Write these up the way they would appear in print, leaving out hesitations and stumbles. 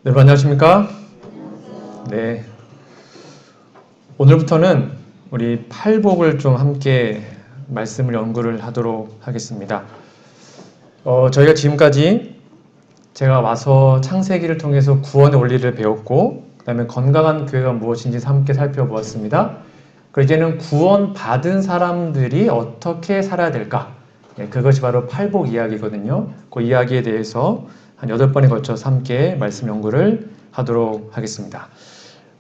여러분 안녕하십니까? 네. 오늘부터는 우리 팔복을 좀 함께 말씀을 연구를 하도록 하겠습니다. 저희가 지금까지 제가 와서 창세기를 통해서 구원의 원리를 배웠고, 그 다음에 건강한 교회가 무엇인지 함께 살펴보았습니다. 그리고 이제는 구원받은 사람들이 어떻게 살아야 될까? 네, 그것이 바로 팔복 이야기거든요. 그 이야기에 대해서 한 8번에 걸쳐서 함께 말씀 연구를 하도록 하겠습니다.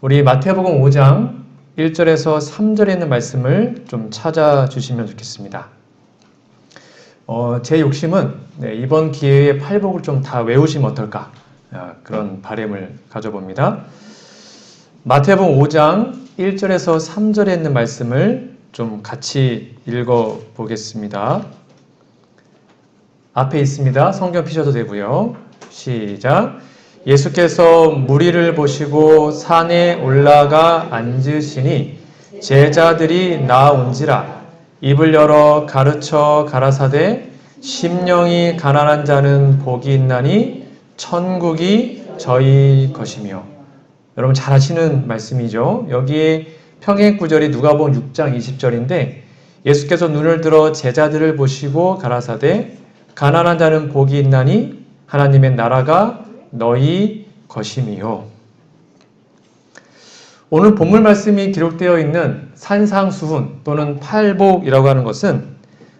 우리 마태복음 5장 1절에서 3절에 있는 말씀을 좀 찾아주시면 좋겠습니다. 제 욕심은 이번 기회에 팔복을 좀 다 외우시면 어떨까? 그런 바람을 가져봅니다. 마태복음 5장 1절에서 3절에 있는 말씀을 좀 같이 읽어보겠습니다. 앞에 있습니다. 성경 피셔도 되고요. 시작. 예수께서 무리를 보시고 산에 올라가 앉으시니 제자들이 나아온지라. 입을 열어 가르쳐 가라사대 심령이 가난한 자는 복이 있나니 천국이 저희 것이며. 여러분 잘 아시는 말씀이죠. 여기에 평행 구절이 누가복음 6장 20절인데 예수께서 눈을 들어 제자들을 보시고 가라사대 가난한 자는 복이 있나니 하나님의 나라가 너희 것임이요. 오늘 본문 말씀이 기록되어 있는 산상수훈 또는 팔복이라고 하는 것은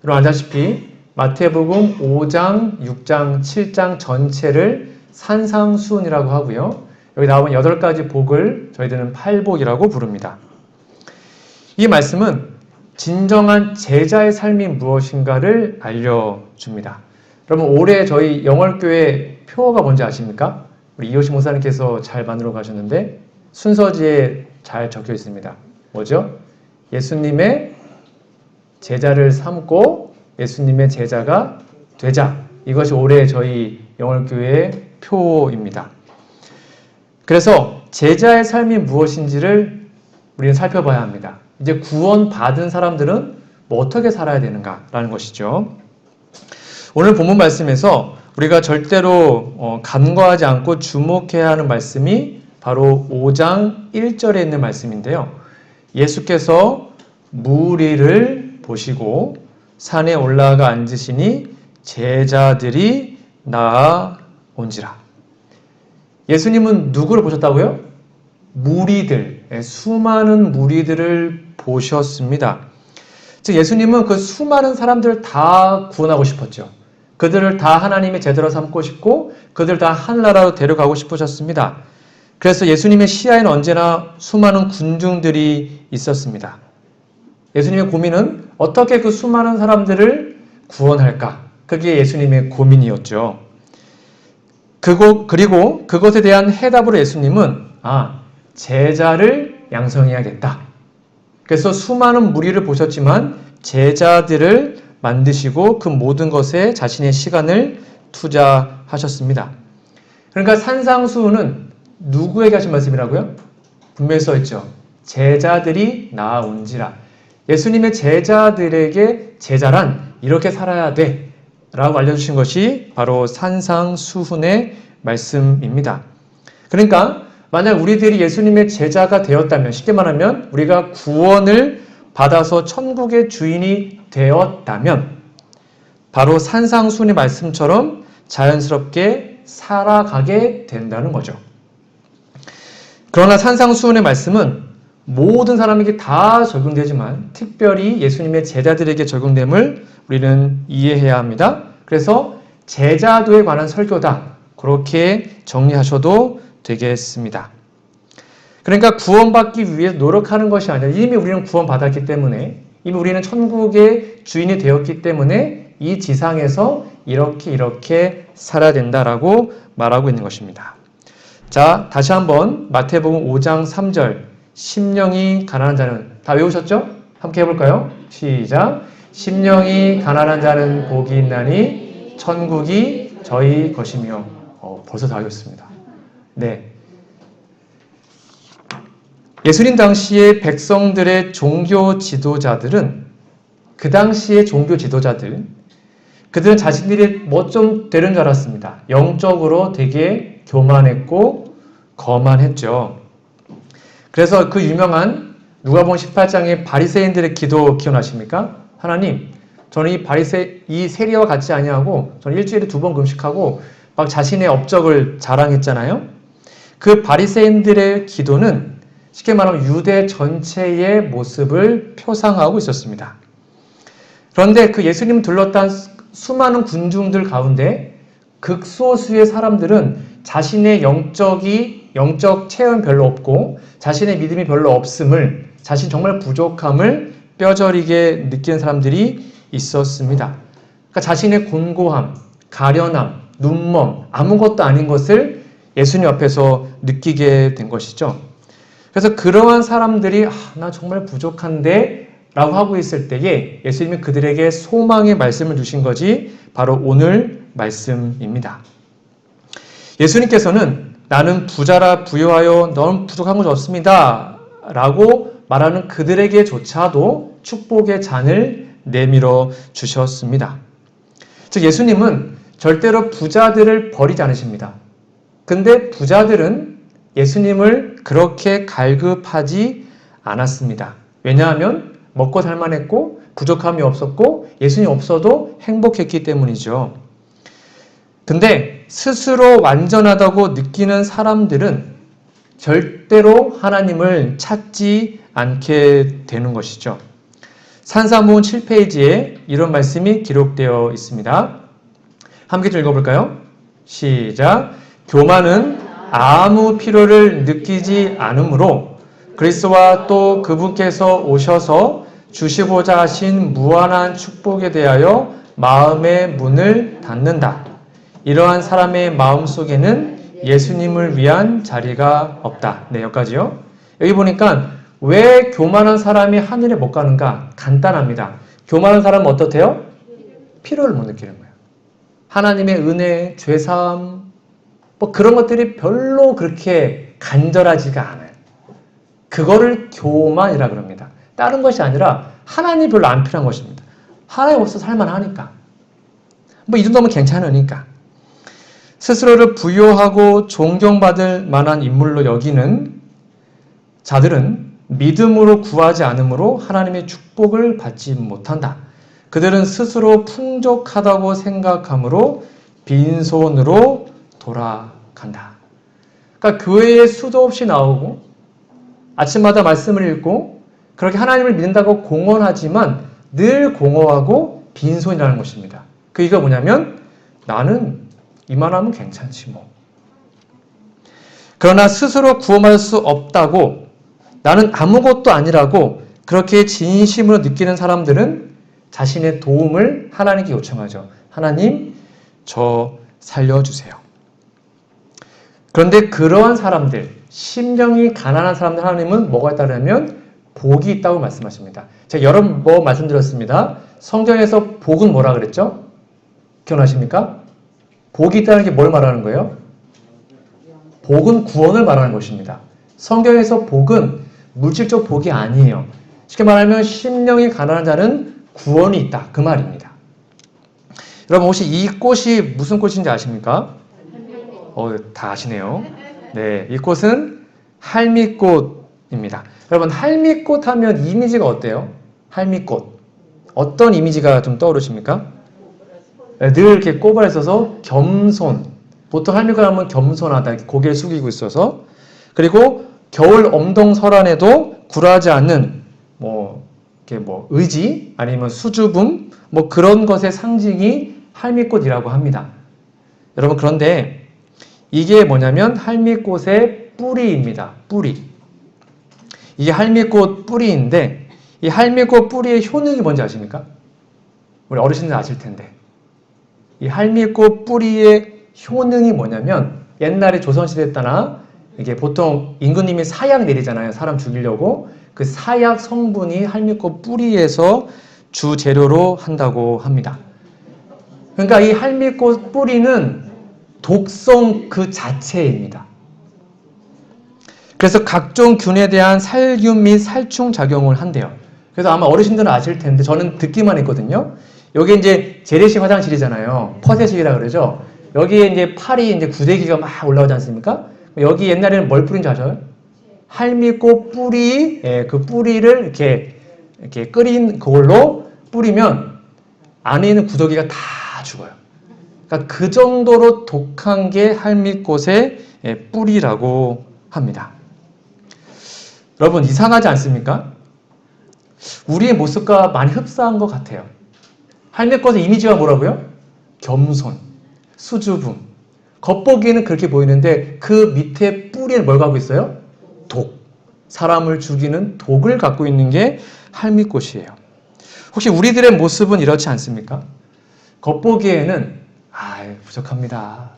여러분 아시다시피 마태복음 5장, 6장, 7장 전체를 산상수훈이라고 하고요. 여기 나오는 8가지 복을 저희들은 팔복이라고 부릅니다. 이 말씀은 진정한 제자의 삶이 무엇인가를 알려줍니다. 여러분 올해 저희 영월교회 표어가 뭔지 아십니까? 우리 이호시 목사님께서 잘 만들어 가셨는데 순서지에 잘 적혀 있습니다. 뭐죠? 예수님의 제자를 삼고 예수님의 제자가 되자. 이것이 올해 저희 영월교회의 표어입니다. 그래서 제자의 삶이 무엇인지를 우리는 살펴봐야 합니다. 이제 구원받은 사람들은 뭐 어떻게 살아야 되는가라는 것이죠. 오늘 본문 말씀에서 우리가 절대로 간과하지 않고 주목해야 하는 말씀이 바로 5장 1절에 있는 말씀인데요. 예수께서 무리를 보시고 산에 올라가 앉으시니 제자들이 나아온지라. 예수님은 누구를 보셨다고요? 무리들, 수많은 무리들을 보셨습니다. 즉 예수님은 그 수많은 사람들을 다 구원하고 싶었죠. 그들을 다 하나님의 제자로 삼고 싶고 그들을 다 하늘나라로 데려가고 싶으셨습니다. 그래서 예수님의 시야에는 언제나 수많은 군중들이 있었습니다. 예수님의 고민은 어떻게 그 수많은 사람들을 구원할까? 그게 예수님의 고민이었죠. 그리고 그것에 대한 해답으로 예수님은 제자를 양성해야겠다. 그래서 수많은 무리를 보셨지만 제자들을 만드시고 그 모든 것에 자신의 시간을 투자하셨습니다. 그러니까 산상수훈은 누구에게 하신 말씀이라고요? 분명히 써있죠. 제자들이 나아온지라. 예수님의 제자들에게 제자란 이렇게 살아야 돼 라고 알려주신 것이 바로 산상수훈의 말씀입니다. 그러니까 만약 우리들이 예수님의 제자가 되었다면, 쉽게 말하면 우리가 구원을 받아서 천국의 주인이 되었다면 바로 산상수훈의 말씀처럼 자연스럽게 살아가게 된다는 거죠. 그러나 산상수훈의 말씀은 모든 사람에게 다 적용되지만 특별히 예수님의 제자들에게 적용됨을 우리는 이해해야 합니다. 그래서 제자도에 관한 설교다. 그렇게 정리하셔도 되겠습니다. 그러니까 구원받기 위해 노력하는 것이 아니라 이미 우리는 구원받았기 때문에 이미 우리는 천국의 주인이 되었기 때문에 이 지상에서 이렇게 살아야 된다라고 말하고 있는 것입니다. 자, 다시 한번 마태복음 5장 3절 심령이 가난한 자는 다 외우셨죠? 함께 해볼까요? 시작. 심령이 가난한 자는 복이 있나니 천국이 저희 것이며. 벌써 다 외웠습니다. 네. 예수님 당시의 백성들의 종교 지도자들은 그 당시의 종교 지도자들 그들은 자신들이 뭐 좀 되는 줄 알았습니다. 영적으로 되게 교만했고 거만했죠. 그래서 그 유명한 누가복음 18장의 바리새인들의 기도 기억나십니까? 하나님, 저는 이 세리와 같지 아니하고 저는 일주일에 2번 금식하고 막 자신의 업적을 자랑했잖아요. 그 바리새인들의 기도는 쉽게 말하면 유대 전체의 모습을 표상하고 있었습니다. 그런데 그 예수님 둘러싼 수많은 군중들 가운데 극소수의 사람들은 자신의 영적 체험 별로 없고 자신의 믿음이 별로 없음을, 자신 정말 부족함을 뼈저리게 느끼는 사람들이 있었습니다. 그러니까 자신의 곤고함, 가련함, 눈먼, 아무것도 아닌 것을 예수님 앞에서 느끼게 된 것이죠. 그래서 그러한 사람들이 나 정말 부족한데 라고 하고 있을 때에 예수님이 그들에게 소망의 말씀을 주신 것이 바로 오늘 말씀입니다. 예수님께서는 나는 부자라 부유하여 너는 부족한 것이 없습니다 라고 말하는 그들에게조차도 축복의 잔을 내밀어 주셨습니다. 즉 예수님은 절대로 부자들을 버리지 않으십니다. 근데 부자들은 예수님을 그렇게 갈급하지 않았습니다. 왜냐하면 먹고 살만했고 부족함이 없었고 예수님 없어도 행복했기 때문이죠. 근데 스스로 완전하다고 느끼는 사람들은 절대로 하나님을 찾지 않게 되는 것이죠. 산사문 7페이지에 이런 말씀이 기록되어 있습니다. 함께 좀 읽어볼까요? 시작. 교만은 아무 필요를 느끼지 않으므로 그리스도와 또 그분께서 오셔서 주시고자 하신 무한한 축복에 대하여 마음의 문을 닫는다. 이러한 사람의 마음 속에는 예수님을 위한 자리가 없다. 네, 여기까지요. 여기 보니까 왜 교만한 사람이 하늘에 못 가는가? 간단합니다. 교만한 사람은 어떻대요? 필요를 못 느끼는 거예요. 하나님의 은혜, 죄사함, 그런 것들이 별로 그렇게 간절하지가 않아요. 그거를 교만이라 그럽니다. 다른 것이 아니라 하나님이 별로 안 필요한 것입니다. 하나님 없어서 살만하니까. 이 정도면 괜찮으니까. 스스로를 부요하고 존경받을 만한 인물로 여기는 자들은 믿음으로 구하지 않으므로 하나님의 축복을 받지 못한다. 그들은 스스로 풍족하다고 생각하므로 빈손으로 돌아간다. 그러니까 교회에 수도 없이 나오고 아침마다 말씀을 읽고 그렇게 하나님을 믿는다고 공언하지만 늘 공허하고 빈손이라는 것입니다. 그 이유가 뭐냐면 나는 이만하면 괜찮지 뭐. 그러나 스스로 구원받을 수 없다고 나는 아무것도 아니라고 그렇게 진심으로 느끼는 사람들은 자신의 도움을 하나님께 요청하죠. 하나님, 저 살려주세요. 그런데 그러한 사람들, 심령이 가난한 사람들 하나님은 뭐가 있다면 복이 있다고 말씀하십니다. 제가 여러 번 말씀드렸습니다. 성경에서 복은 뭐라 그랬죠? 기억나십니까? 복이 있다는 게 뭘 말하는 거예요? 복은 구원을 말하는 것입니다. 성경에서 복은 물질적 복이 아니에요. 쉽게 말하면 심령이 가난한 자는 구원이 있다. 그 말입니다. 여러분 혹시 이 꽃이 무슨 꽃인지 아십니까? 다 아시네요. 네, 이 꽃은 할미꽃입니다. 여러분 할미꽃 하면 이미지가 어때요? 할미꽃. 어떤 이미지가 좀 떠오르십니까? 네, 늘 이렇게 꼬발에 있어서 겸손. 보통 할미꽃 하면 겸손하다. 고개를 숙이고 있어서. 그리고 겨울 엄동설안에도 굴하지 않는 의지 아니면 수줍음 그런 것의 상징이 할미꽃이라고 합니다. 여러분 그런데 이게 뭐냐면 할미꽃의 뿌리입니다. 뿌리. 이게 할미꽃 뿌리인데 이 할미꽃 뿌리의 효능이 뭔지 아십니까? 우리 어르신들 아실 텐데. 이 할미꽃 뿌리의 효능이 뭐냐면 옛날에 조선시대 때나 이게 보통 임금님이 사약 내리잖아요. 사람 죽이려고. 그 사약 성분이 할미꽃 뿌리에서 주 재료로 한다고 합니다. 그러니까 이 할미꽃 뿌리는 독성 그 자체입니다. 그래서 각종 균에 대한 살균 및 살충 작용을 한대요. 그래서 아마 어르신들은 아실 텐데 저는 듣기만 했거든요. 여기 이제 재래식 화장실이잖아요. 퍼세식이라 그러죠. 여기에 이제 팔이 이제 구데기가 막 올라오지 않습니까? 여기 옛날에는 뭘 뿌린 줄 아세요? 할미꽃 뿌리, 그 뿌리를 이렇게 끓인 그걸로 뿌리면 안에 있는 구더기가 다 죽어요. 그러니까 그 정도로 독한 게 할미꽃의 뿌리라고 합니다. 여러분 이상하지 않습니까? 우리의 모습과 많이 흡사한 것 같아요. 할미꽃의 이미지가 뭐라고요? 겸손, 수줍음. 겉보기에는 그렇게 보이는데 그 밑에 뿌리에 뭘 갖고 있어요? 독. 사람을 죽이는 독을 갖고 있는 게 할미꽃이에요. 혹시 우리들의 모습은 이렇지 않습니까? 겉보기에는 부족합니다.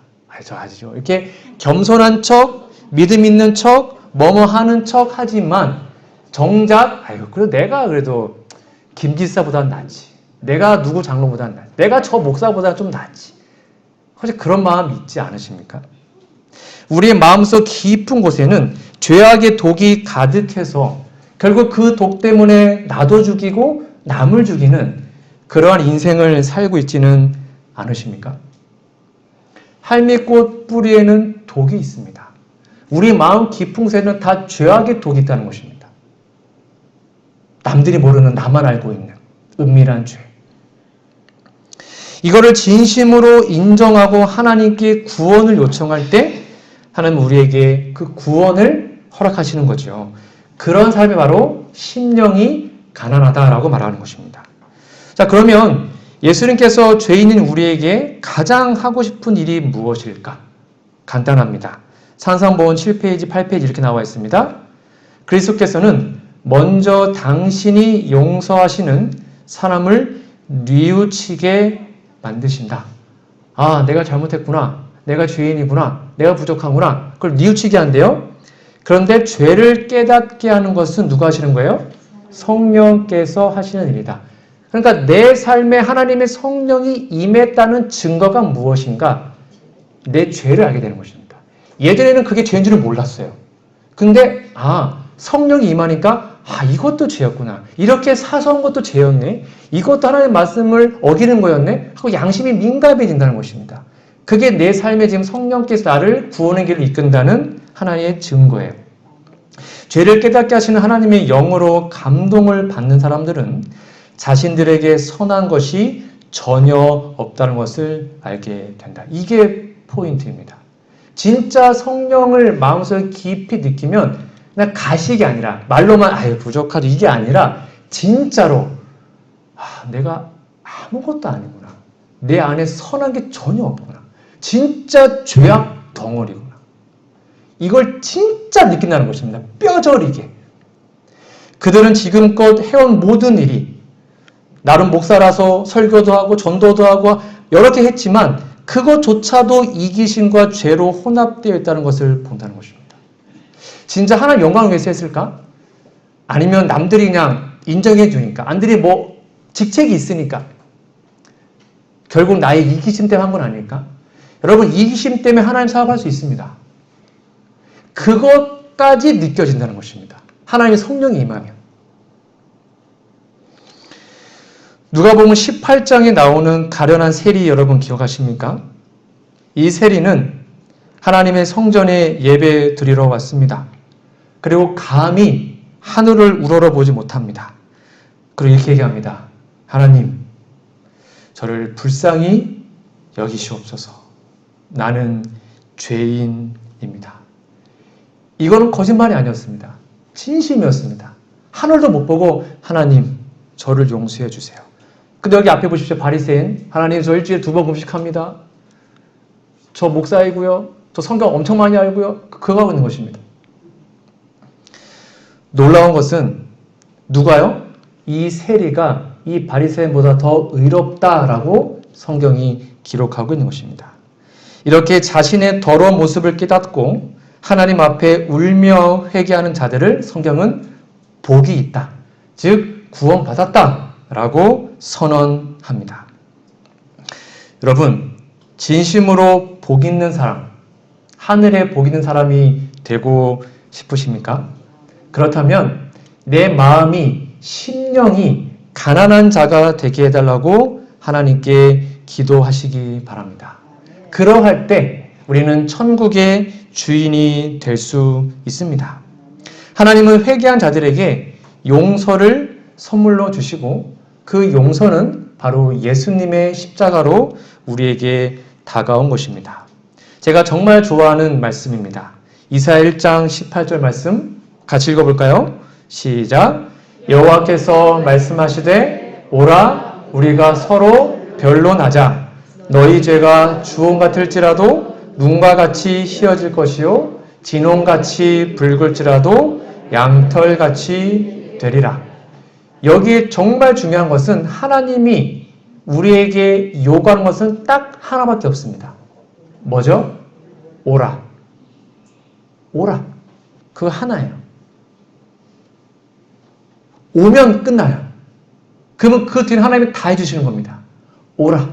저 아시죠? 이렇게 겸손한 척, 믿음 있는 척, 뭐뭐 하는 척 하지만 정작 그래도 내가 그래도 김지사보다는 낫지. 내가 누구 장로보다는 낫지. 내가 저 목사보다 좀 낫지. 혹시 그런 마음 있지 않으십니까? 우리의 마음속 깊은 곳에는 죄악의 독이 가득해서 결국 그 독 때문에 나도 죽이고 남을 죽이는 그러한 인생을 살고 있지는 않으십니까? 할미꽃 뿌리에는 독이 있습니다. 우리 마음 깊은 곳에는 다 죄악의 독이 있다는 것입니다. 남들이 모르는 나만 알고 있는 은밀한 죄. 이거를 진심으로 인정하고 하나님께 구원을 요청할 때 하나님 우리에게 그 구원을 허락하시는 거죠. 그런 삶이 바로 심령이 가난하다라고 말하는 것입니다. 자, 그러면 예수님께서 죄인인 우리에게 가장 하고 싶은 일이 무엇일까? 간단합니다. 산상보훈 7페이지, 8페이지 이렇게 나와 있습니다. 그리스도께서는 먼저 당신이 용서하시는 사람을 뉘우치게 만드신다. 내가 잘못했구나. 내가 죄인이구나. 내가 부족하구나. 그걸 뉘우치게 한대요. 그런데 죄를 깨닫게 하는 것은 누가 하시는 거예요? 성령께서 하시는 일이다. 그러니까 내 삶에 하나님의 성령이 임했다는 증거가 무엇인가? 내 죄를 알게 되는 것입니다. 예전에는 그게 죄인 줄을 몰랐어요. 근데 성령이 임하니까 이것도 죄였구나. 이렇게 사소한 것도 죄였네. 이것도 하나님의 말씀을 어기는 거였네. 하고 양심이 민감해진다는 것입니다. 그게 내 삶에 지금 성령께서 나를 구원의 길로 이끈다는 하나의 증거예요. 죄를 깨닫게 하시는 하나님의 영으로 감동을 받는 사람들은 자신들에게 선한 것이 전혀 없다는 것을 알게 된다. 이게 포인트입니다. 진짜 성령을 마음속에 깊이 느끼면 그냥 가식이 아니라 말로만 부족하죠 이게 아니라 진짜로 내가 아무것도 아니구나. 내 안에 선한 게 전혀 없구나. 진짜 죄악 덩어리구나. 이걸 진짜 느낀다는 것입니다. 뼈저리게. 그들은 지금껏 해온 모든 일이 나름 목사라서 설교도 하고 전도도 하고 여러 개 했지만 그것조차도 이기심과 죄로 혼합되어 있다는 것을 본다는 것입니다. 진짜 하나님 영광을 위해서 했을까? 아니면 남들이 그냥 인정해 주니까, 남들이 직책이 있으니까, 결국 나의 이기심 때문에 한 건 아닐까? 여러분, 이기심 때문에 하나님 사업할 수 있습니다. 그것까지 느껴진다는 것입니다. 하나님의 성령이 임하면. 누가복음 18장에 나오는 가련한 세리 여러분 기억하십니까? 이 세리는 하나님의 성전에 예배 드리러 왔습니다. 그리고 감히 하늘을 우러러보지 못합니다. 그리고 이렇게 얘기합니다. 하나님, 저를 불쌍히 여기시옵소서. 나는 죄인입니다. 이거는 거짓말이 아니었습니다. 진심이었습니다. 하늘도 못 보고 하나님, 저를 용서해 주세요. 근데 여기 앞에 보십시오. 바리새인. 하나님, 저 일주일에 2번 금식합니다. 저 목사이고요. 저 성경 엄청 많이 알고요. 그거 하고 있는 것입니다. 놀라운 것은 누가요? 이 세리가 이 바리새인보다 더 의롭다라고 성경이 기록하고 있는 것입니다. 이렇게 자신의 더러운 모습을 깨닫고 하나님 앞에 울며 회개하는 자들을 성경은 복이 있다. 즉 구원받았다라고 선언합니다. 여러분, 진심으로 복 있는 사람, 하늘에 복 있는 사람이 되고 싶으십니까? 그렇다면 내 마음이, 심령이 가난한 자가 되게 해달라고 하나님께 기도하시기 바랍니다. 그러할 때 우리는 천국의 주인이 될 수 있습니다. 하나님은 회개한 자들에게 용서를 선물로 주시고 그 용서는 바로 예수님의 십자가로 우리에게 다가온 것입니다. 제가 정말 좋아하는 말씀입니다. 이사야 1장 18절 말씀 같이 읽어볼까요? 시작. 여호와께서 말씀하시되 오라 우리가 서로 변론하자. 너희 죄가 주홍 같을지라도 눈과 같이 희어질 것이요 진홍같이 붉을지라도 양털같이 되리라. 여기에 정말 중요한 것은 하나님이 우리에게 요구하는 것은 딱 하나밖에 없습니다. 뭐죠? 오라. 오라. 그 하나예요. 오면 끝나요. 그러면 그 뒤는 하나님이 다 해주시는 겁니다. 오라.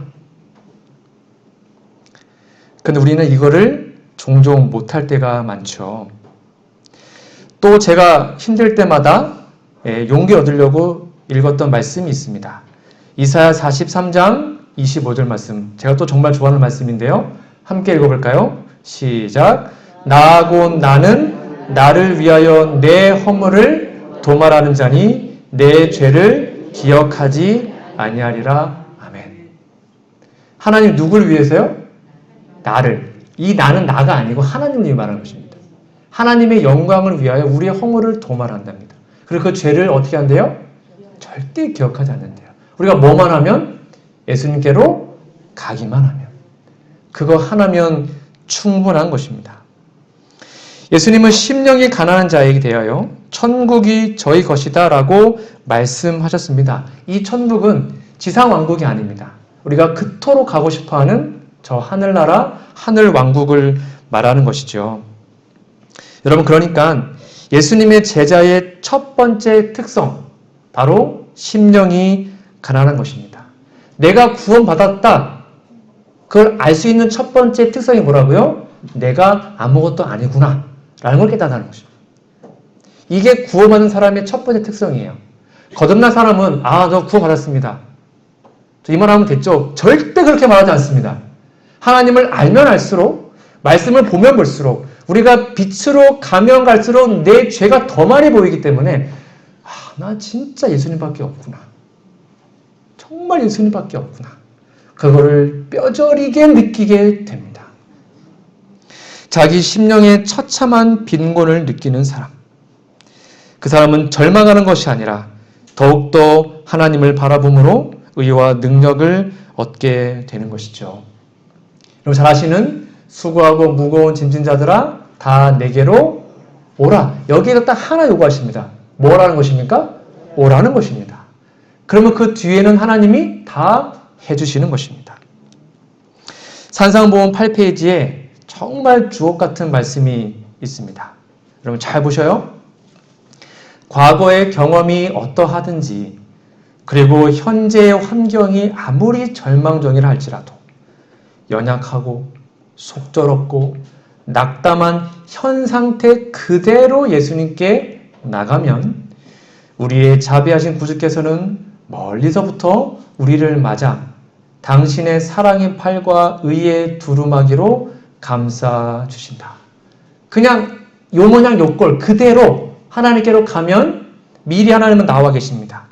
근데 우리는 이거를 종종 못할 때가 많죠. 또 제가 힘들 때마다 용기 얻으려고 읽었던 말씀이 있습니다. 이사야 43장 25절 말씀. 제가 또 정말 좋아하는 말씀인데요. 함께 읽어볼까요? 시작. 나하고 나는 나를 위하여 내 허물을 도말하는 자니 내 죄를 기억하지 아니하리라. 아멘. 하나님 누굴 위해서요? 나를. 이 나는 나가 아니고 하나님을 말하는 것입니다. 하나님의 영광을 위하여 우리의 허물을 도말한답니다. 그리고 그 죄를 어떻게 한대요? 절대 기억하지 않는데요. 우리가 뭐만 하면? 예수님께로 가기만 하면. 그거 하나면 충분한 것입니다. 예수님은 심령이 가난한 자에게 대하여 천국이 저희 것이다 라고 말씀하셨습니다. 이 천국은 지상왕국이 아닙니다. 우리가 그토록 가고 싶어하는 저 하늘나라, 하늘왕국을 말하는 것이죠. 여러분, 그러니까 예수님의 제자의 첫 번째 특성, 바로 심령이 가난한 것입니다. 내가 구원받았다. 그걸 알 수 있는 첫 번째 특성이 뭐라고요? 내가 아무것도 아니구나 라는 걸 깨닫는 것입니다. 이게 구원받는 사람의 첫 번째 특성이에요. 거듭난 사람은 너 구원받았습니다. 이 말하면 됐죠? 절대 그렇게 말하지 않습니다. 하나님을 알면 알수록, 말씀을 보면 볼수록, 우리가 빛으로 가면 갈수록 내 죄가 더 많이 보이기 때문에 나 진짜 예수님밖에 없구나. 정말 예수님밖에 없구나. 그거를 뼈저리게 느끼게 됩니다. 자기 심령의 처참한 빈곤을 느끼는 사람. 그 사람은 절망하는 것이 아니라 더욱더 하나님을 바라봄으로 의와 능력을 얻게 되는 것이죠. 여러분 잘 아시는 수고하고 무거운 짐진 자들아 다 내게로 오라. 여기에서 딱 하나 요구하십니다. 뭐라는 것입니까? 오라는 것입니다. 그러면 그 뒤에는 하나님이 다 해주시는 것입니다. 산상보험 8페이지에 정말 주옥 같은 말씀이 있습니다. 여러분 잘 보셔요. 과거의 경험이 어떠하든지 그리고 현재의 환경이 아무리 절망적이라 할지라도 연약하고 속절없고 낙담한 현 상태 그대로 예수님께 나가면 우리의 자비하신 구주께서는 멀리서부터 우리를 맞아 당신의 사랑의 팔과 의의 두루마기로 감싸 주신다. 그냥 요 모양 요꼴 그대로 하나님께로 가면 미리 하나님은 나와 계십니다.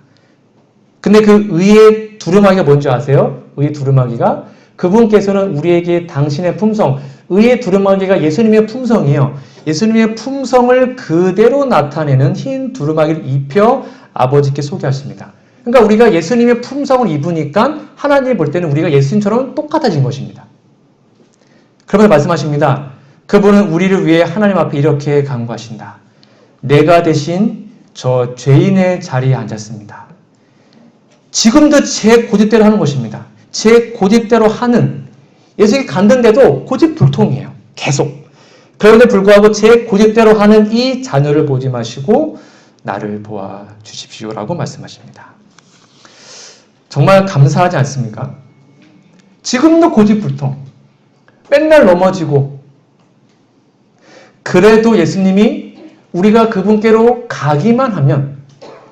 근데 그 의의 두루마기가 뭔지 아세요? 의의 두루마기가 그분께서는 우리에게 당신의 품성, 의의 두루마기가 예수님의 품성이에요. 예수님의 품성을 그대로 나타내는 흰 두루마기를 입혀 아버지께 소개하십니다. 그러니까 우리가 예수님의 품성을 입으니까 하나님이 볼 때는 우리가 예수님처럼 똑같아진 것입니다. 그러면서 말씀하십니다. 그분은 우리를 위해 하나님 앞에 이렇게 간구하신다. 내가 대신 저 죄인의 자리에 앉았습니다. 지금도 제 고집대로 하는 것입니다. 제 고집대로 하는 예수님이 갔는데도 고집불통이에요. 계속. 그런데 불구하고 제 고집대로 하는 이 자녀를 보지 마시고 나를 보아 주십시오라고 말씀하십니다. 정말 감사하지 않습니까? 지금도 고집불통. 맨날 넘어지고 그래도 예수님이 우리가 그분께로 가기만 하면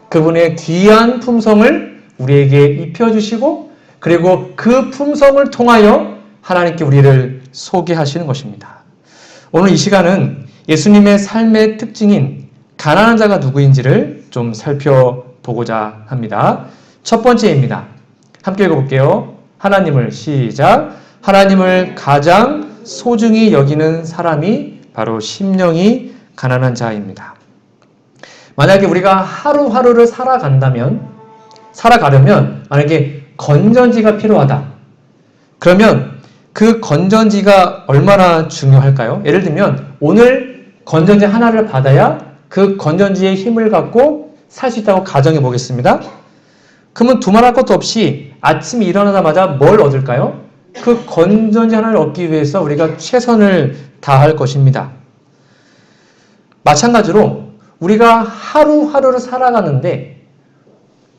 그분의 귀한 품성을 우리에게 입혀주시고 그리고 그 품성을 통하여 하나님께 우리를 소개하시는 것입니다. 오늘 이 시간은 예수님의 삶의 특징인 가난한 자가 누구인지를 좀 살펴보고자 합니다. 첫 번째입니다. 함께 읽어볼게요. 하나님을 시작. 하나님을 가장 소중히 여기는 사람이 바로 심령이 가난한 자입니다. 만약에 우리가 하루하루를 살아가려면 만약에 건전지가 필요하다. 그러면 그 건전지가 얼마나 중요할까요? 예를 들면 오늘 건전지 하나를 받아야 그 건전지의 힘을 갖고 살 수 있다고 가정해 보겠습니다. 그러면 두말할 것도 없이 아침에 일어나자마자 뭘 얻을까요? 그 건전지 하나를 얻기 위해서 우리가 최선을 다할 것입니다. 마찬가지로 우리가 하루하루를 살아가는데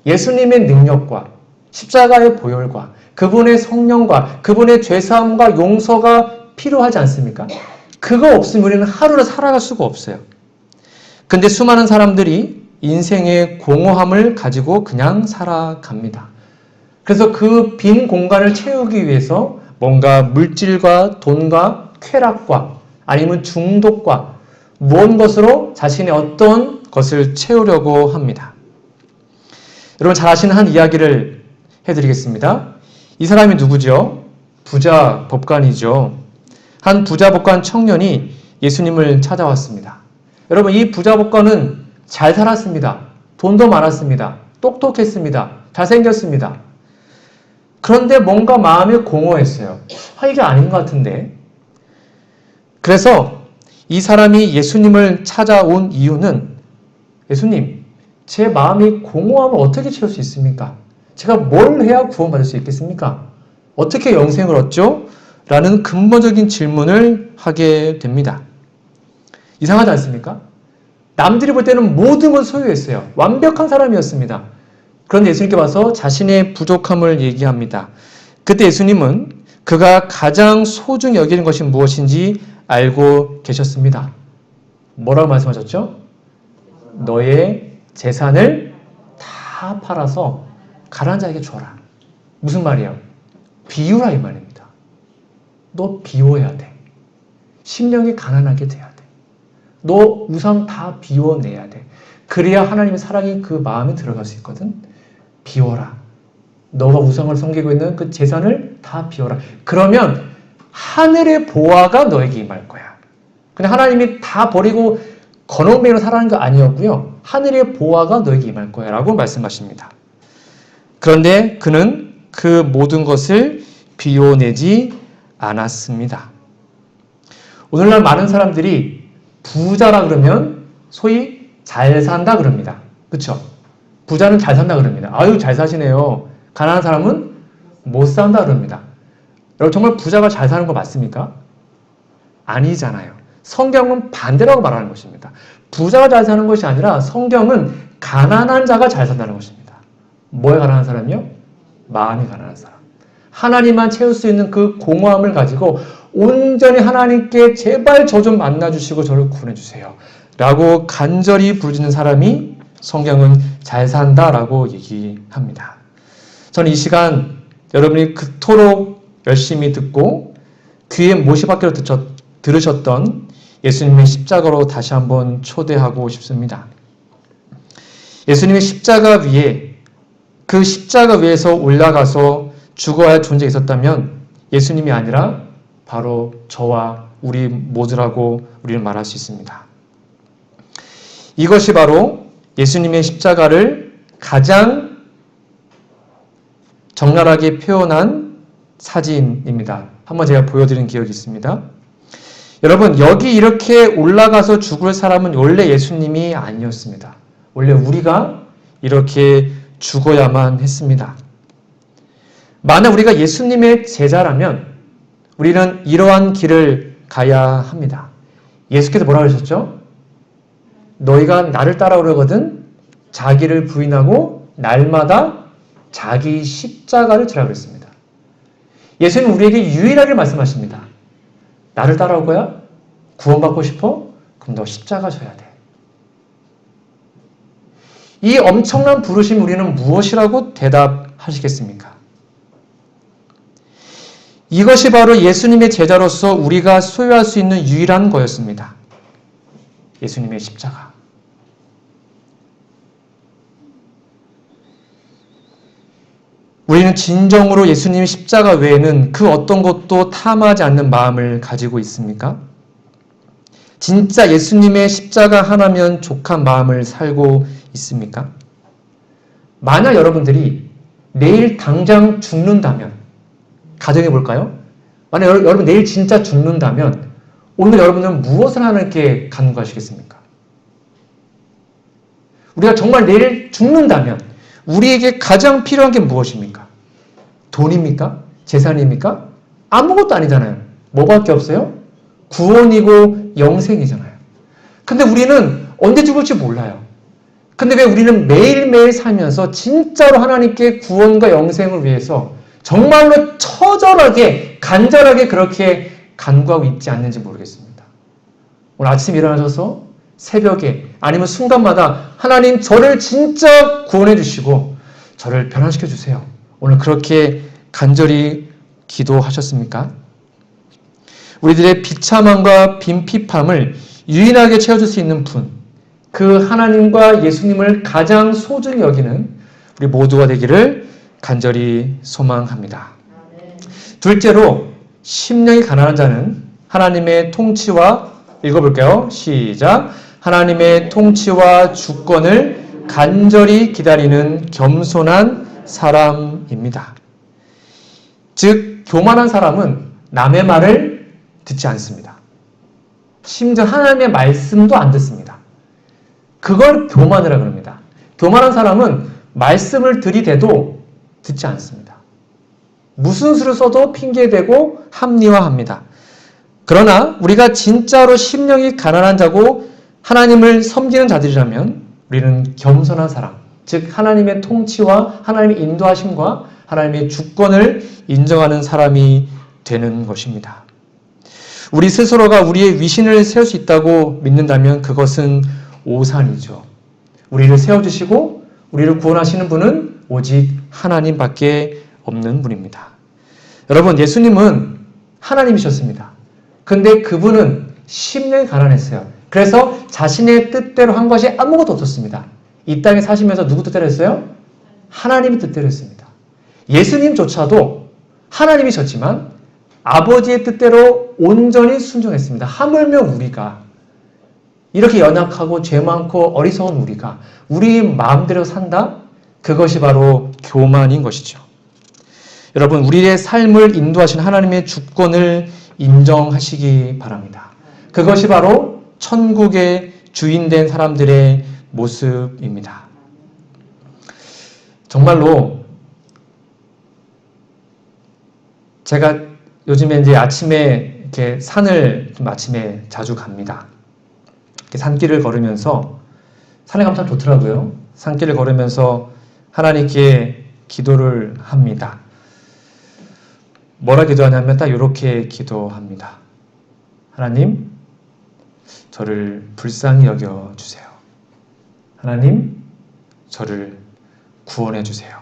예수님의 능력과 십자가의 보혈과 그분의 성령과 그분의 죄사함과 용서가 필요하지 않습니까? 그거 없으면 우리는 하루를 살아갈 수가 없어요. 근데 수많은 사람들이 인생의 공허함을 가지고 그냥 살아갑니다. 그래서 그 빈 공간을 채우기 위해서 뭔가 물질과 돈과 쾌락과 아니면 중독과 무언 것으로 자신의 어떤 것을 채우려고 합니다. 여러분 잘 아시는 한 이야기를 해드리겠습니다. 이 사람이 누구죠? 부자 법관이죠. 한 부자 법관 청년이 예수님을 찾아왔습니다. 여러분 이 부자 법관은 잘 살았습니다. 돈도 많았습니다. 똑똑했습니다. 잘생겼습니다. 그런데 뭔가 마음이 공허했어요. 이게 아닌 것 같은데. 그래서 이 사람이 예수님을 찾아온 이유는 예수님, 제 마음이 공허함을 어떻게 채울 수 있습니까? 제가 뭘 해야 구원받을 수 있겠습니까? 어떻게 영생을 얻죠? 라는 근본적인 질문을 하게 됩니다. 이상하지 않습니까? 남들이 볼 때는 모든 걸 소유했어요. 완벽한 사람이었습니다. 그런데 예수님께 와서 자신의 부족함을 얘기합니다. 그때 예수님은 그가 가장 소중히 여기는 것이 무엇인지 알고 계셨습니다. 뭐라고 말씀하셨죠? 너의 재산을 다 팔아서 가난한 자에게 줘라. 무슨 말이에요? 비우라 이 말입니다. 너 비워야 돼. 심령이 가난하게 돼야 돼. 너 우상 다 비워내야 돼. 그래야 하나님의 사랑이 그 마음에 들어갈 수 있거든. 비워라. 너가 우상을 섬기고 있는 그 재산을 다 비워라. 그러면 하늘의 보화가 너에게 임할 거야. 근데 하나님이 다 버리고 건원뱅이로 살아가는 거 아니었고요. 하늘의 보화가 너에게 임할 거야 라고 말씀하십니다. 그런데 그는 그 모든 것을 비워내지 않았습니다. 오늘날 많은 사람들이 부자라 그러면 소위 잘 산다 그럽니다. 그렇죠? 부자는 잘 산다 그럽니다. 아유 잘 사시네요. 가난한 사람은 못 산다 그럽니다. 여러분 정말 부자가 잘 사는 거 맞습니까? 아니잖아요. 성경은 반대라고 말하는 것입니다. 부자가 잘 사는 것이 아니라 성경은 가난한 자가 잘 산다는 것입니다. 뭐에 가난한 사람이요? 마음이 가난한 사람. 하나님만 채울 수 있는 그 공허함을 가지고 온전히 하나님께 제발 저 좀 만나주시고 저를 구원해주세요. 라고 간절히 부르짖는 사람이 성경은 잘 산다라고 얘기합니다. 저는 이 시간 여러분이 그토록 열심히 듣고 귀에 못이 박혀로 들으셨던 예수님의 십자가로 다시 한번 초대하고 싶습니다. 예수님의 십자가 위에 그 십자가 위에서 올라가서 죽어야 할 존재가 있었다면 예수님이 아니라 바로 저와 우리 모두라고 우리는 말할 수 있습니다. 이것이 바로 예수님의 십자가를 가장 적나라하게 표현한 사진입니다. 한번 제가 보여드린 기억이 있습니다. 여러분 여기 이렇게 올라가서 죽을 사람은 원래 예수님이 아니었습니다. 원래 우리가 이렇게 죽어야만 했습니다. 만약 우리가 예수님의 제자라면 우리는 이러한 길을 가야 합니다. 예수께서 뭐라고 하셨죠? 너희가 나를 따라오려거든 자기를 부인하고 날마다 자기 십자가를 지라고 그랬습니다. 예수님은 우리에게 유일하게 말씀하십니다. 나를 따라올 거야? 구원받고 싶어? 그럼 너 십자가 져야 돼. 이 엄청난 부르심 우리는 무엇이라고 대답하시겠습니까? 이것이 바로 예수님의 제자로서 우리가 소유할 수 있는 유일한 거였습니다. 예수님의 십자가. 우리는 진정으로 예수님의 십자가 외에는 그 어떤 것도 탐하지 않는 마음을 가지고 있습니까? 진짜 예수님의 십자가 하나면 족한 마음을 살고 있습니까? 만약 여러분들이 내일 당장 죽는다면, 가정해 볼까요? 만약 여러분 내일 진짜 죽는다면 오늘 여러분은 무엇을 하나님께 간구하시겠습니까? 우리가 정말 내일 죽는다면 우리에게 가장 필요한 게 무엇입니까? 돈입니까? 재산입니까? 아무것도 아니잖아요. 뭐밖에 없어요? 구원이고 영생이잖아요. 근데 우리는 언제 죽을지 몰라요. 근데 왜 우리는 매일매일 살면서 진짜로 하나님께 구원과 영생을 위해서 정말로 처절하게, 간절하게 그렇게 간구하고 있지 않는지 모르겠습니다. 오늘 아침 일어나셔서 새벽에 아니면 순간마다 하나님 저를 진짜 구원해 주시고 저를 변화시켜 주세요. 오늘 그렇게 간절히 기도하셨습니까? 우리들의 비참함과 빈핍함을 유일하게 채워줄 수 있는 분, 그 하나님과 예수님을 가장 소중히 여기는 우리 모두가 되기를 간절히 소망합니다. 둘째로 심령이 가난한 자는 하나님의 통치와, 읽어볼게요. 시작. 하나님의 통치와 주권을 간절히 기다리는 겸손한 사람입니다. 즉 교만한 사람은 남의 말을 듣지 않습니다. 심지어 하나님의 말씀도 안 듣습니다. 그걸 교만이라고 합니다. 교만한 사람은 말씀을 들이대도 듣지 않습니다. 무슨 수를 써도 핑계대고 합리화합니다. 그러나 우리가 진짜로 심령이 가난한 자고 하나님을 섬기는 자들이라면 우리는 겸손한 사람, 즉 하나님의 통치와 하나님의 인도하심과 하나님의 주권을 인정하는 사람이 되는 것입니다. 우리 스스로가 우리의 위신을 세울 수 있다고 믿는다면 그것은 오산이죠. 우리를 세워주시고 우리를 구원하시는 분은 오직 하나님밖에 없는 분입니다. 여러분, 예수님은 하나님이셨습니다. 근데 그분은 심령이 가난했어요. 그래서 자신의 뜻대로 한 것이 아무것도 없었습니다. 이 땅에 사시면서 누구 뜻대로 했어요? 하나님의 뜻대로 했습니다. 예수님조차도 하나님이셨지만 아버지의 뜻대로 온전히 순종했습니다. 하물며 우리가 이렇게 연약하고 죄 많고 어리석은 우리가 우리 마음대로 산다? 그것이 바로 교만인 것이죠. 여러분, 우리의 삶을 인도하신 하나님의 주권을 인정하시기 바랍니다. 그것이 바로 천국의 주인된 사람들의 모습입니다. 정말로 제가 요즘에 이제 아침에 이렇게 산을 좀 아침에 자주 갑니다. 산길을 걸으면서 산에 가면 참 좋더라고요. 산길을 걸으면서 하나님께 기도를 합니다. 뭐라 기도하냐면 딱 이렇게 기도합니다. 하나님, 저를 불쌍히 여겨주세요. 하나님, 저를 구원해주세요.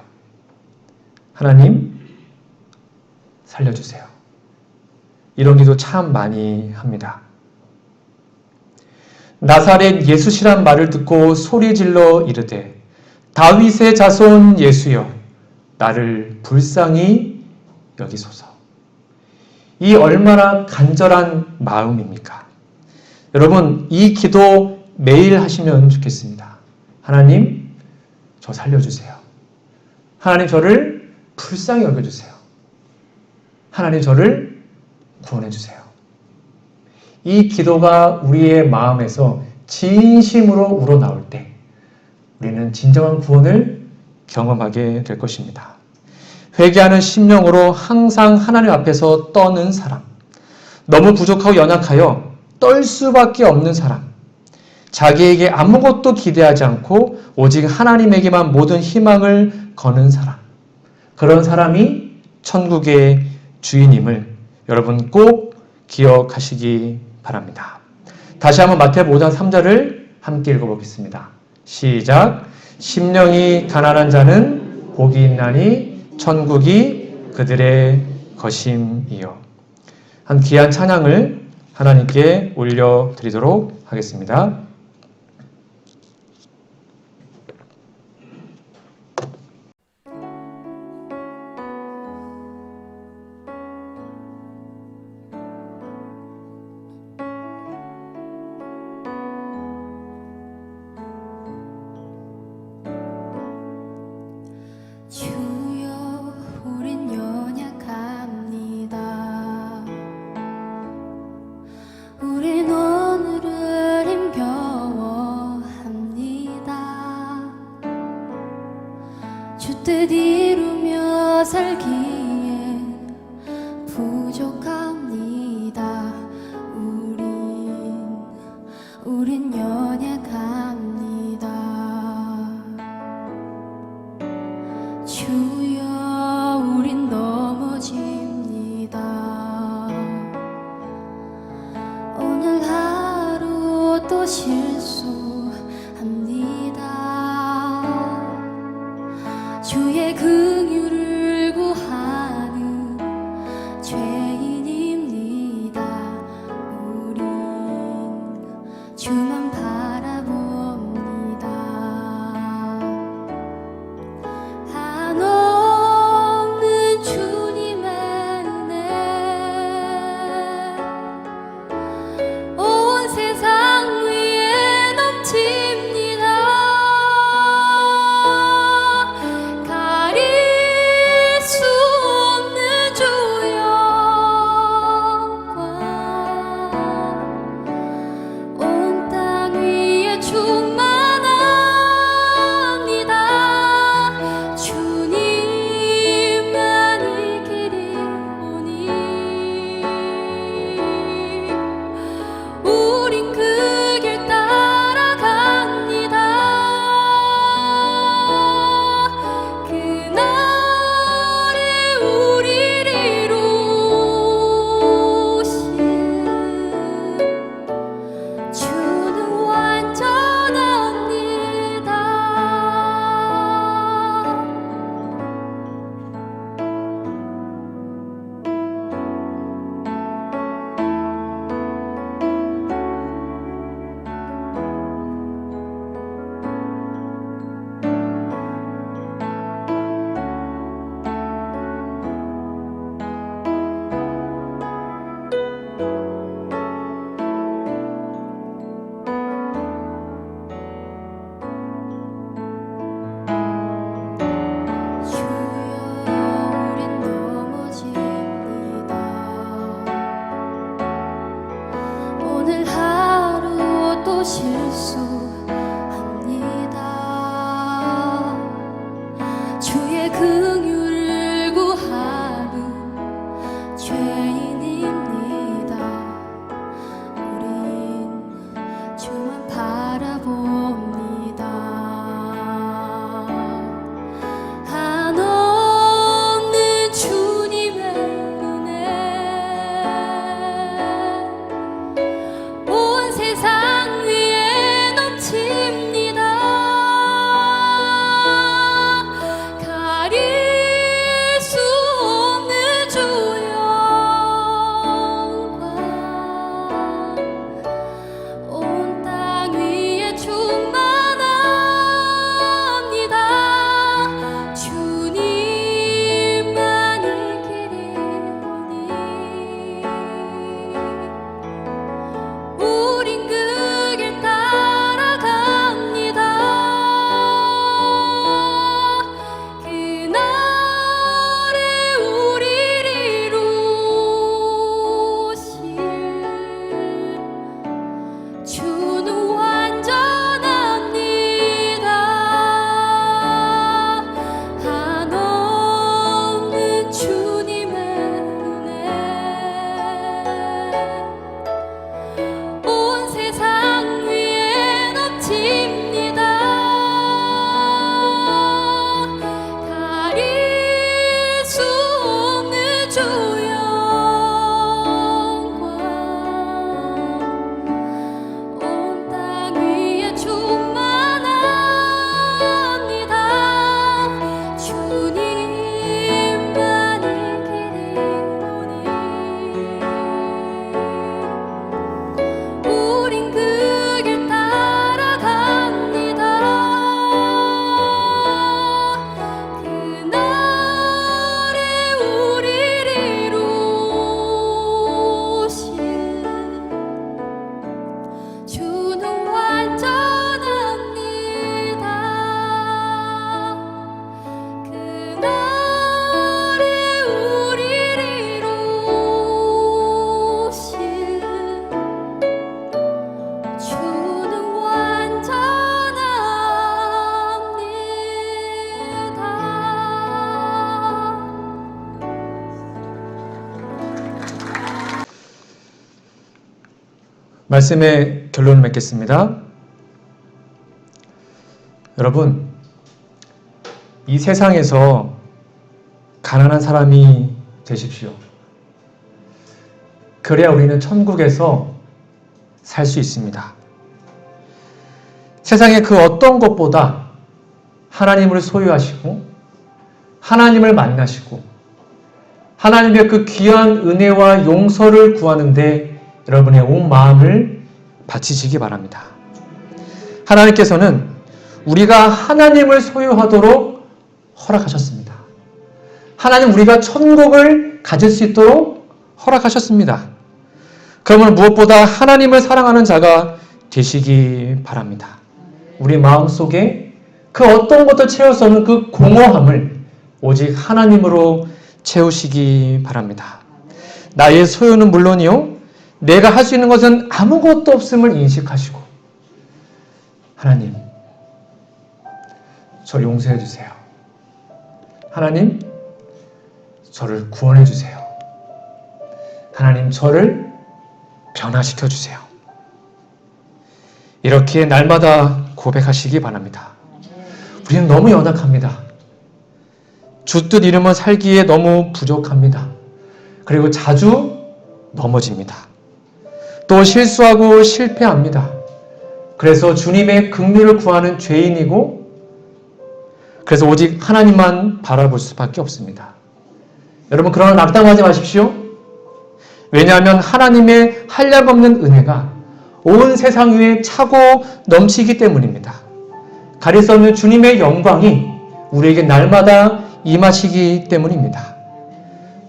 하나님, 살려주세요. 이런 기도 참 많이 합니다. 나사렛 예수시란 말을 듣고 소리질러 이르되 다윗의 자손 예수여, 나를 불쌍히 여기소서. 이 얼마나 간절한 마음입니까? 여러분, 이 기도 매일 하시면 좋겠습니다. 하나님, 저 살려주세요. 하나님, 저를 불쌍히 여겨주세요. 하나님, 저를 구원해주세요. 이 기도가 우리의 마음에서 진심으로 우러나올 때 우리는 진정한 구원을 경험하게 될 것입니다. 회개하는 심령으로 항상 하나님 앞에서 떠는 사람, 너무 부족하고 연약하여 떨 수밖에 없는 사람, 자기에게 아무것도 기대하지 않고 오직 하나님에게만 모든 희망을 거는 사람, 그런 사람이 천국의 주인임을 여러분 꼭 기억하시기 바랍니다. 다시 한번 마태복음 5장 3절을 함께 읽어보겠습니다. 시작. 심령이 가난한 자는 복이 있나니 천국이 그들의 것임이요. 한 귀한 찬양을 하나님께 올려드리도록 하겠습니다. 주여 우린 연약합니다. 우린 오늘을 힘겨워합니다. 주뜻 이루며 살기에 부족합니다. 우린 연약합니다. 주여 우린 넘어집니다. 오늘 하루 또 실수합니다. 주의 긍휼을 구하는 죄인입니다. 우린 주만 바라봅니다. 한없는 주님의 은혜 온 세상 위에 넘칩니다. 가릴 수 없는 주 영광 온 땅에 말씀의 결론을 맺겠습니다. 여러분, 이 세상에서 가난한 사람이 되십시오. 그래야 우리는 천국에서 살 수 있습니다. 세상의 그 어떤 것보다 하나님을 소유하시고 하나님을 만나시고 하나님의 그 귀한 은혜와 용서를 구하는데 여러분의 온 마음을 바치시기 바랍니다. 하나님께서는 우리가 하나님을 소유하도록 허락하셨습니다. 하나님 우리가 천국을 가질 수 있도록 허락하셨습니다. 그러면 무엇보다 하나님을 사랑하는 자가 되시기 바랍니다. 우리 마음속에 그 어떤 것도 채울 수 없는 그 공허함을 오직 하나님으로 채우시기 바랍니다. 나의 소유는 물론이요, 내가 할 수 있는 것은 아무것도 없음을 인식하시고 하나님, 저를 용서해 주세요. 하나님, 저를 구원해 주세요. 하나님, 저를 변화시켜 주세요. 이렇게 날마다 고백하시기 바랍니다. 우리는 너무 연약합니다. 주뜻 이루며 살기에 너무 부족합니다. 그리고 자주 넘어집니다. 또 실수하고 실패합니다. 그래서 주님의 긍휼을 구하는 죄인이고, 그래서 오직 하나님만 바라볼 수밖에 없습니다. 여러분, 그러나 낙담하지 마십시오. 왜냐하면 하나님의 한량없는 은혜가 온 세상 위에 차고 넘치기 때문입니다. 가릴 수 없는 주님의 영광이 우리에게 날마다 임하시기 때문입니다.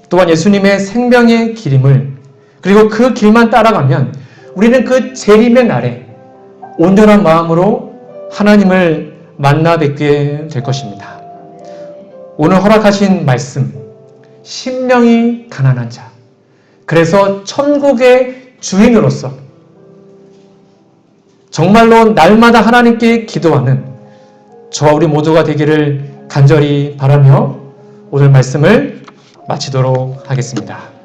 또한 예수님의 생명의 길임을, 그리고 그 길만 따라가면 우리는 그 재림의 날에 온전한 마음으로 하나님을 만나 뵙게 될 것입니다. 오늘 허락하신 말씀, 심령이 가난한 자, 그래서 천국의 주인으로서 정말로 날마다 하나님께 기도하는 저와 우리 모두가 되기를 간절히 바라며 오늘 말씀을 마치도록 하겠습니다.